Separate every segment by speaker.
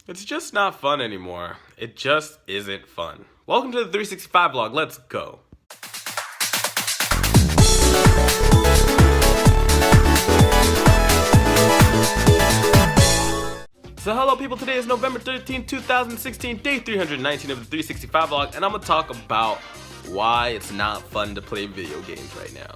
Speaker 1: It's just not fun anymore. It just isn't fun. Welcome to the 365 vlog. Let's go. So hello people, today is November 13th, 2016, day 319 of the 365 vlog, and I'm gonna talk about why it's not fun to play video games right now.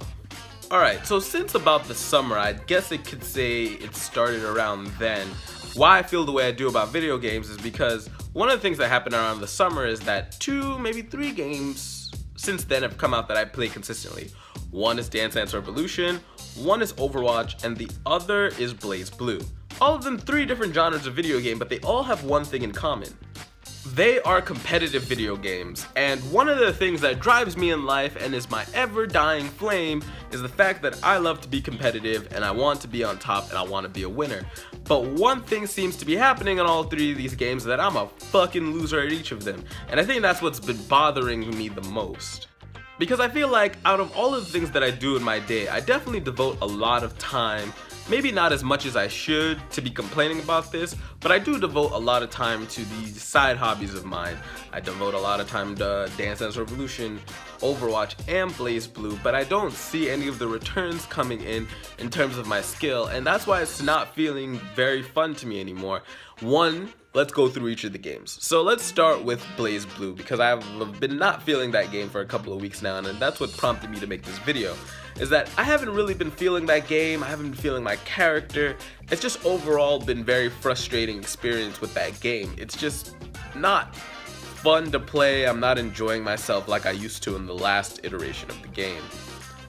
Speaker 1: Alright, so since about the summer, I guess I could say it started around then. Why I feel the way I do about video games is because one of the things that happened around the summer is that 2, maybe 3 games since then have come out that I play consistently. One is Dance Dance Revolution, one is Overwatch, and the other is Blazblue. All of them 3 different genres of video game, but they all have one thing in common. They are competitive video games, and one of the things that drives me in life and is my ever-dying flame is the fact that I love to be competitive and I want to be on top and I want to be a winner. But one thing seems to be happening in all 3 of these games, that I'm a fucking loser at each of them, and I think that's what's been bothering me the most. Because I feel like out of all of the things that I do in my day, I definitely devote a lot of time, maybe not as much as I should to be complaining about this, but I do devote a lot of time to these side hobbies of mine. I devote a lot of time to Dance Dance Revolution, Overwatch, and Blazblue, but I don't see any of the returns coming in terms of my skill, and that's why it's not feeling very fun to me anymore. One, let's go through each of the games. So let's start with Blazblue, because I've been not feeling that game for a couple of weeks now, and that's what prompted me to make this video, is that I haven't really been feeling that game, I haven't been feeling my character. It's just overall been very frustrating experience with that game. It's just not fun to play. I'm not enjoying myself like I used to in the last iteration of the game.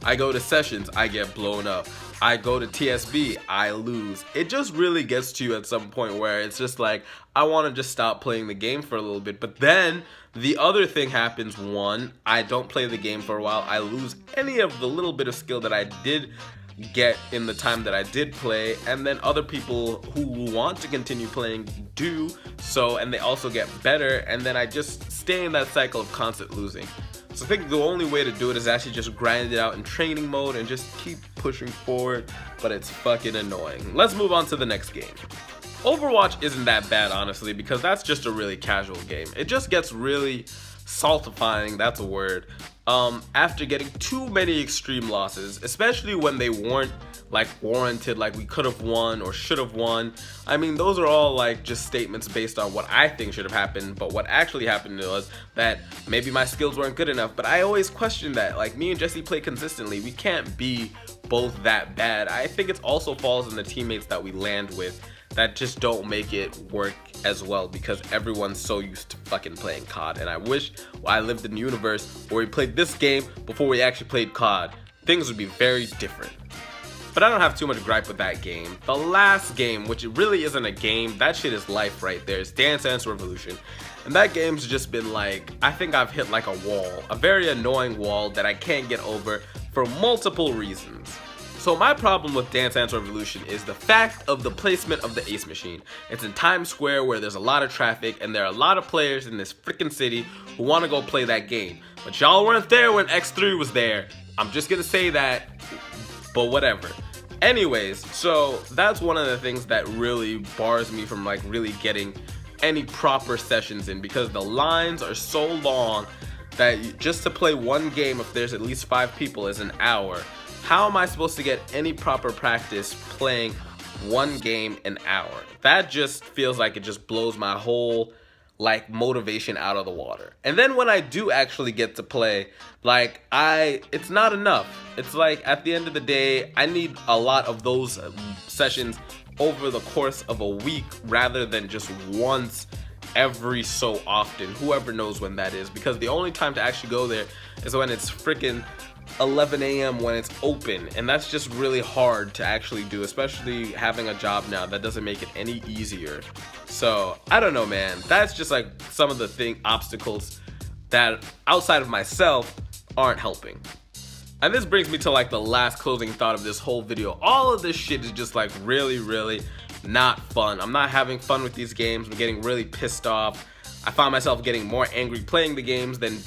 Speaker 1: I go to sessions, I get blown up. I go to TSB, I lose. It just really gets to you at some point where it's just like, I want to just stop playing the game for a little bit. But then the other thing happens. One, I don't play the game for a while. I lose any of the little bit of skill that I did get in the time that I did play, and then other people who want to continue playing do so, and they also get better, and then I just stay in that cycle of constant losing. So I think the only way to do it is actually just grind it out in training mode and just keep pushing forward, but it's fucking annoying. Let's move on to the next game. Overwatch isn't that bad, honestly, because that's just a really casual game. It just gets really saltifying, that's a word, after getting too many extreme losses, especially when they weren't like warranted, like we could have won or should have won. I mean, those are all like just statements based on what I think should have happened, but what actually happened was that maybe my skills weren't good enough. But I always question that. Like, me and Jesse play consistently, we can't be both that bad. I think it also falls in the teammates that we land with that just don't make it work as well, because everyone's so used to fucking playing COD. And I wish I lived in a universe where we played this game before we actually played COD. Things would be very different. But I don't have too much gripe with that game. The last game, which it really isn't a game, that shit is life right there, is Dance Dance Revolution. And that game's just been like, I think I've hit like a wall, a very annoying wall that I can't get over for multiple reasons. So my problem with Dance Dance Revolution is the fact of the placement of the Ace Machine. It's in Times Square where there's a lot of traffic and there are a lot of players in this freaking city who want to go play that game. But y'all weren't there when X3 was there. I'm just gonna say that, but whatever. Anyways, so that's one of the things that really bars me from like really getting any proper sessions in, because the lines are so long that just to play one game, if there's at least 5 people, is an hour. How am I supposed to get any proper practice playing one game an hour? That just feels like it just blows my whole like motivation out of the water. And then when I do actually get to play, like it's not enough. It's like at the end of the day, I need a lot of those sessions over the course of a week rather than just once every so often. Whoever knows when that is, because the only time to actually go there is when it's freaking 11 a.m. when it's open, and that's just really hard to actually do, especially having a job now. That doesn't make it any easier. So I don't know, man, that's just like some of the obstacles that outside of myself aren't helping. And this brings me to like the last closing thought of this whole video. All of this shit is just like really not fun. I'm not having fun with these games. I'm getting really pissed off. I find myself getting more angry playing the games than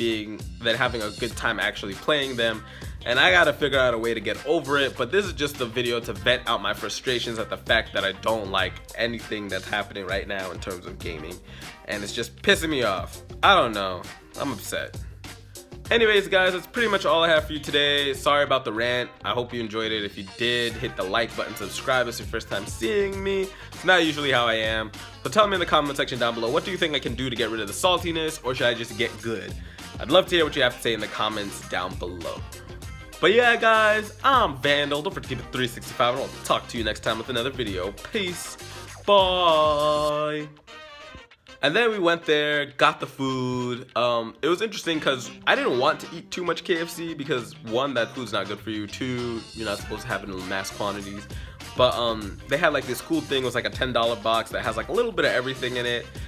Speaker 1: having a good time actually playing them. and I gotta figure out a way to get over it. But this is just a video to vent out my frustrations at the fact that I don't like anything that's happening right now in terms of gaming, and it's just pissing me off. I don't know, I'm upset. Anyways guys, that's pretty much all I have for you today. Sorry about the rant. I hope you enjoyed it. If you did, hit the like button, subscribe if it's your first time seeing me. It's not usually how I am. So tell me in the comment section down below, what do you think I can do to get rid of the saltiness, or should I just get good? I'd love to hear what you have to say in the comments down below. But yeah guys, I'm Vandal. Don't forget to keep it 365, and I'll talk to you next time with another video. Peace. Bye. And then we went there, got the food. It was interesting because I didn't want to eat too much KFC because one, that food's not good for you. Two, you're not supposed to have it in mass quantities. But they had like this cool thing. It was like a $10 box that has like a little bit of everything in it.